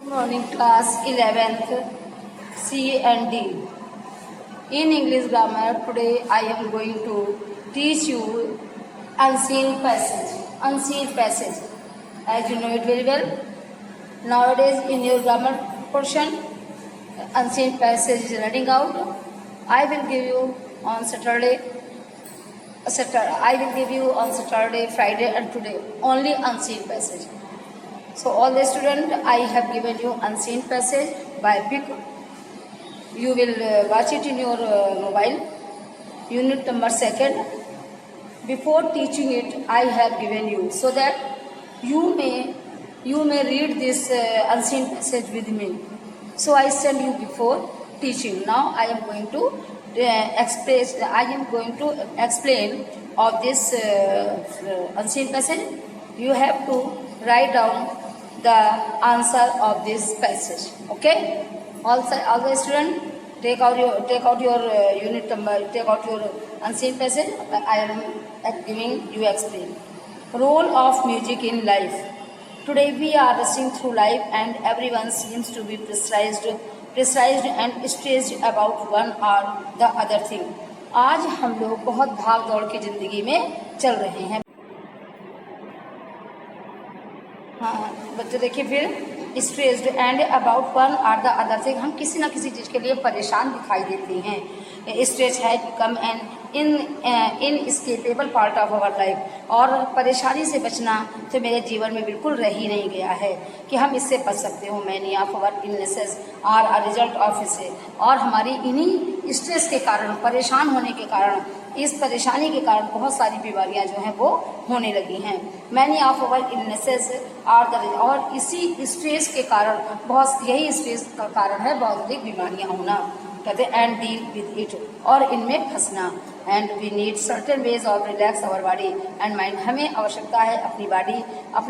Morning class 11th C and D. In English grammar today I am going to teach you unseen passage. Unseen passage. As you know it very well. Nowadays in your grammar portion unseen passage is running out. I will give you on Saturday, Friday and today only unseen passage. So all the students, I have given you unseen passage by pic. You will watch it in your mobile. Unit number 2nd. Before teaching it, I have given you so that you may read this unseen passage with me. So I send you before teaching. Now I am going to explain of this unseen passage. You have to write down the answer of this passage. Okay? All the students, take out your unit number. Take out your unseen passage. I am giving you explain. Role of music in life. Today we are rushing through life and everyone seems to be pressurized and stressed about one or the other thing. आज हम लोग बहुत भाग दौड़ की जिंदगी में चल रहे हैं. हाँ बच्चे देखिए फिर stressed and about one or the other thing. हम किसी न किसी चीज़ के लिए परेशान दिखाई देते हैं. स्ट्रेस है become an inescapable part of our life. और परेशानी से बचना तो मेरे जीवन में बिल्कुल रह ही नहीं गया है कि हम इससे बच सकते हो. Many of our illnesses are a result of इसे. और हमारी इन्हीं स्ट्रेस के कारण, परेशान होने के कारण, इस परेशानी के कारण बहुत सारी बीमारियां जो हैं वो होने लगी हैं. Many of our illnesses are the, और इसी स्ट्रेस के कारण, यही स्ट्रेस का कारण है बहुत अधिक बीमारियां होना. कहते हैं एंड डील विद इट, और इनमें फंसना. And we need certain ways of relax our body and mind. हमें आवश्यकता है अपनी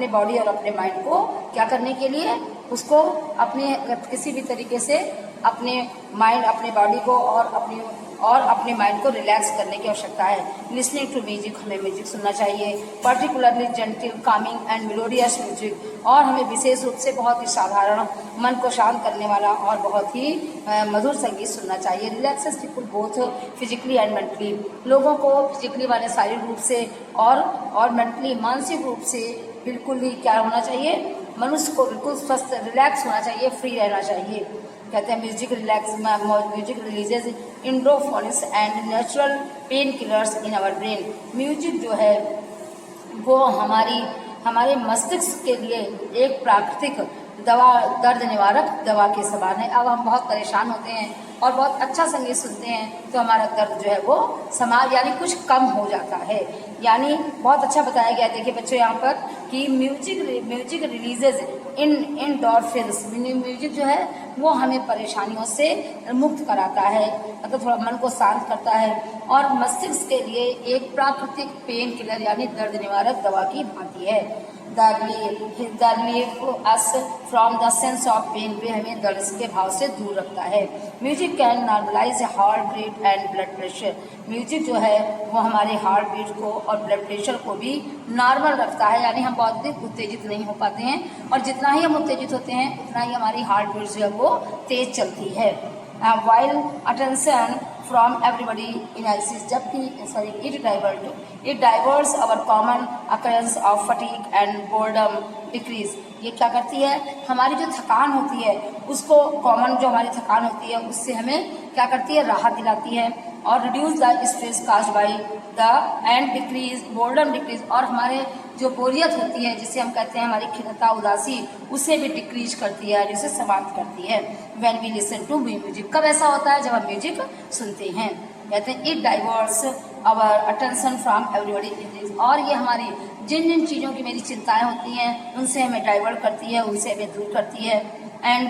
बॉडी और अपने माइंड को क्या करने के लिए, उसको अपने किसी भी तरीके से अपने माइंड, अपने बॉडी को और अपने माइंड को रिलैक्स करने की आवश्यकता है. लिसनिंग टू म्यूजिक, हमें म्यूजिक सुनना चाहिए. Particularly gentle, Kameng and melodious music. और हमें विशेष रूप से बहुत ही साधारण, मन को शांत करने वाला और बहुत ही मधुर संगीत सुनना चाहिए. Relaxes people both physically and mentally. लोगों को फिजिकली माने शारीरिक रूप से और मेंटली मानसिक रूप से बिल्कुल ही क्या होना चाहिए, मनुष्य को बिल्कुल स्वस्थ, रिलैक्स होना चाहिए, फ्री रहना चाहिए. कहते हैं music releases endorphins and natural pain killers in our brain. Music जो है वो हमारे मस्तिष्क के लिए एक प्राकृतिक दवा, दर्द निवारक दवा के समान है. अब हम बहुत परेशान होते हैं और बहुत अच्छा संगीत सुनते हैं तो हमारा दर्द जो है वो यानी कुछ कम हो जाता है. यानी बहुत अच्छा बताया गया. देखिए बच्चों यहाँ पर कि म्यूजिक रिलीजेज एंडोर्फिन्स. म्यूजिक जो है वो हमें परेशानियों से मुक्त कराता है, मतलब थोड़ा मन को शांत करता है और मस्तिष्क के लिए एक प्राकृतिक पेन किलर यानी दर्द निवारक दवा की भांति है. Us from the sense of pain पे हमें दर्द के भाव से दूर रखता है. Music can normalise heart rate and blood pressure. Music जो है वो हमारे हार्ट बीट को और ब्लड प्रेशर को भी नॉर्मल रखता है. यानी हम बहुत अधिक उत्तेजित नहीं हो पाते हैं और जितना ही हम उत्तेजित होते हैं उतना ही हमारी हार्ट बीट जो है वो तेज चलती है. While attention from everybody analysis, जबकि it diverse our common occurrence of fatigue and boredom decrease. ये क्या करती है, हमारी जो थकान होती है उसको, कॉमन जो हमारी थकान होती है उससे हमें क्या करती है, राहत दिलाती है. और reduce the stress caused by the end decrease boredom decrease. और हमारे जो बोरियत होती है, जिसे हम कहते हैं हमारी खिन्नता, उदासी, उसे भी डिक्रीज करती है, जिसे समाप्त करती है. When we listen to music, कब ऐसा होता है, जब हम म्यूजिक सुनते हैं. कहते हैं it diverts our attention from everybody. और ये हमारी जिन चीज़ों की मेरी चिंताएं होती हैं उनसे हमें डाइवर्ट करती है, उनसे हमें दूर करती है. And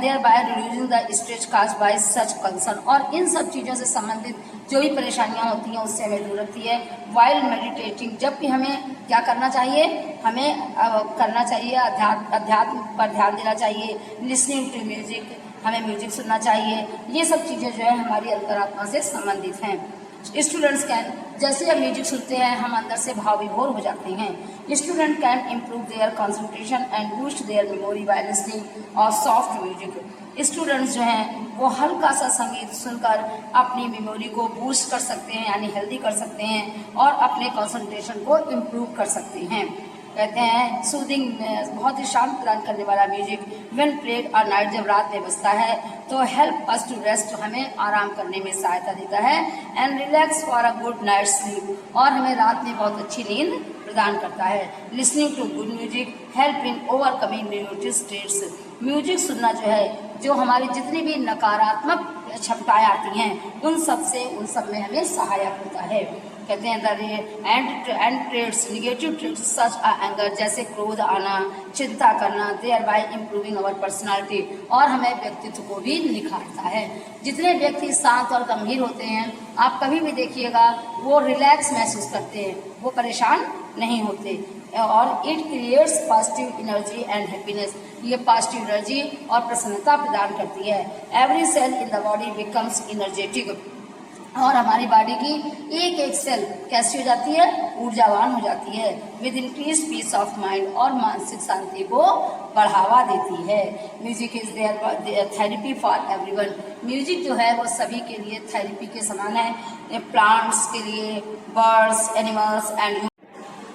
thereby reducing the stress caused by such concern. और इन सब चीज़ों से संबंधित जो भी परेशानियां होती हैं उससे हमें दूर रखती है. वाइल मेडिटेटिंग, जब भी हमें क्या करना चाहिए, हमें करना चाहिए अध्यात्म पर ध्यान देना चाहिए. लिसनिंग टू म्यूजिक, हमें म्यूजिक सुनना चाहिए. ये सब चीज़ें जो है हमारी अंतरात्मा से संबंधित हैं. स्टूडेंट्स कैन, जैसे हम म्यूजिक सुनते हैं हम अंदर से भाव विभोर हो जाते हैं। Student can improve their concentration and boost their memory by listening और सॉफ्ट म्यूजिक। स्टूडेंट्स जो हैं वो हल्का सा संगीत सुनकर अपनी मेमोरी को बूस्ट कर सकते हैं, यानी हेल्दी कर सकते हैं और अपने कंसंट्रेशन को इम्प्रूव कर सकते हैं। कहते हैं सूदिंग, बहुत ही शांत प्रदान करने वाला म्यूजिक व्हेन प्लेड और नाइट, जब रात में बजता है तो हेल्प अस टू रेस्ट, हमें आराम करने में सहायता देता है, and relax for a good night sleep, और हमें रात में बहुत अच्छी नींद प्रदान करता है। Listening to good music help in overcoming negative states. Music सुनना जो है, जो हमारी जितनी भी नकारात्मक क्षमताएं आती हैं उन सब में हमें सहायक होता है। कहते हैं and traits, negative traits such anger, जैसे क्रोध आना, चिंता करना, thereby improving our personality, और हमें व्यक्तित्व को भी निखारता है। जितने व्यक्ति शांत और गंभीर होते हैं आप कभी भी देखिएगा वो रिलैक्स महसूस करते हैं, वो परेशान नहीं होते, और it creates positive energy and happiness, ये पॉजिटिव एनर्जी और प्रसन्नता प्रदान करती है। Every cell in the body becomes energetic, और हमारी बॉडी की एक एक सेल कैसी हो जाती है, ऊर्जावान हो जाती है, with increase peace of mind, और मानसिक शांति को बढ़ावा देती है। Music is there therapy for everyone, music जो है वो सभी के लिए थेरेपी के समान है, प्लांट्स के लिए, बर्ड्स, एनिमल्स एंड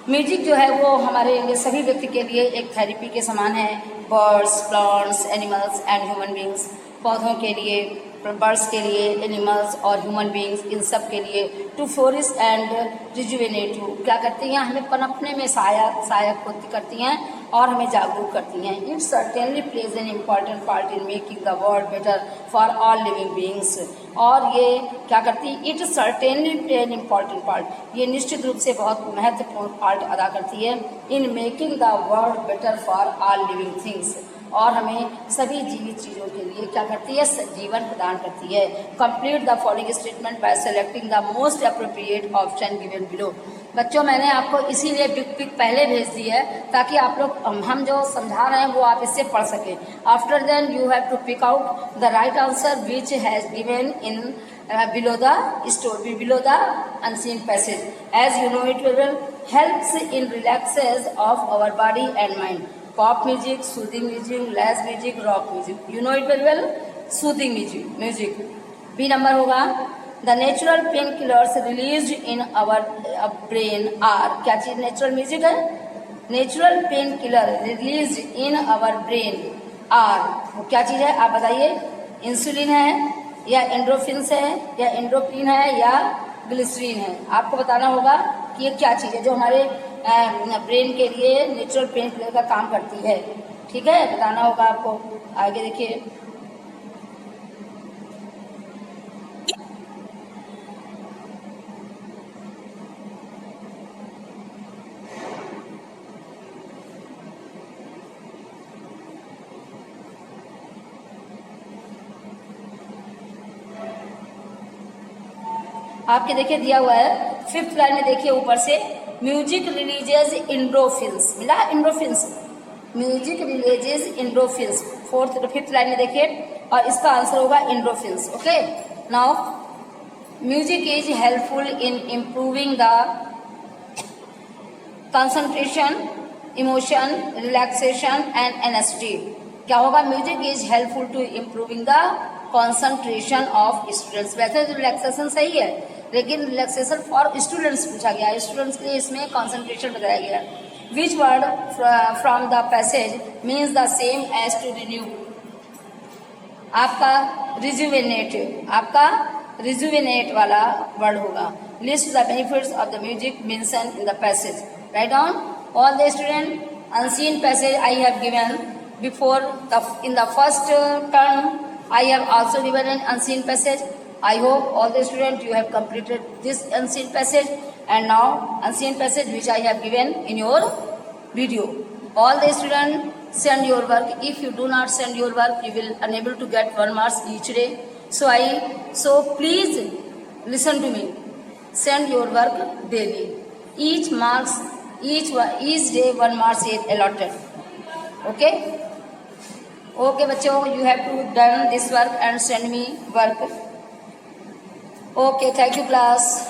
म्यूजिक जो है वो हमारे लिए सभी व्यक्ति के लिए एक थेरेपी के समान है। Birds, plants, animals and human beings, पौधों के लिए, बर्ड्स के लिए, एनिमल्स और ह्यूमन बींग्स, इन सब के लिए टू फ्लोरिश एंड रिजुवेनेटिव, क्या करती हैं, हमें पनपने में सहायक करती हैं और हमें जागरूक करती हैं। It certainly plays an important part in making the world better for all living beings, और ये क्या करती है, it certainly play an important part, ये निश्चित रूप से बहुत महत्वपूर्ण पार्ट अदा करती है in making the world better for all living things, और हमें सभी जीवित चीज़ों के लिए क्या करती है, जीवन प्रदान करती है। Complete the following statement by selecting the most appropriate option given below. बच्चों मैंने आपको इसीलिए बिग पिक पहले भेज दी है ताकि आप लोग हम जो समझा रहे हैं वो आप इससे पढ़ सकें। After then you have to pick out the right answer which has given in below the story, below the unseen passage. As you know, it will helps in relaxes of our body and mind. Pop music, soothing music, jazz music, rock music. You know it very well. Soothing music. B number होगा. The natural painkillers released in our brain are, क्या चीज natural music है? Natural painkiller released in our brain are, वो क्या चीज है आप बताइए? इंसुलिन है या एंड्रोफिन्स है या एंड्रोपिन है या ग्लिसरीन है? आपको बताना होगा कि ये क्या चीज़ है जो हमारे ब्रेन के लिए नेचुरल पेन किलर का काम करती है। ठीक है, बताना होगा आपको। आगे देखिए, आपके देखिए दिया हुआ है 5th लाइन में, देखिए ऊपर से म्यूजिक रिलीजेस एंड्रोफिन्स, मिला endorphins, music releases endorphins 5th line में देखिए, और इसका आंसर होगा endorphins. Okay, now music is helpful in improving the concentration, emotion, relaxation and energy. क्या होगा? Music is helpful to improving the concentration of students. वैसे तो रिलैक्सेशन सही है, लेकिन रिलैक्सेशन फॉर स्टूडेंट्स पूछा गया है, स्टूडेंट्स के लिए इसमें कंसंट्रेशन बताया गया है। Which word from the passage means the same as to renew? आपका रिजुवेनेट वाला वर्ड होगा। List the benefits of the music mention in the passage. Write down all the student, unseen passage I have given before in the first term. I have also given an unseen passage. I hope all the students you have completed this unseen passage, and now unseen passage which I have given in your video. All the students send your work. If you do not send your work, you will unable to get 1 marks each day. So please listen to me. Send your work daily. Each day 1 marks is allotted. Okay. Okay बच्चों, you have to done this work and send me work. Okay, thank you class.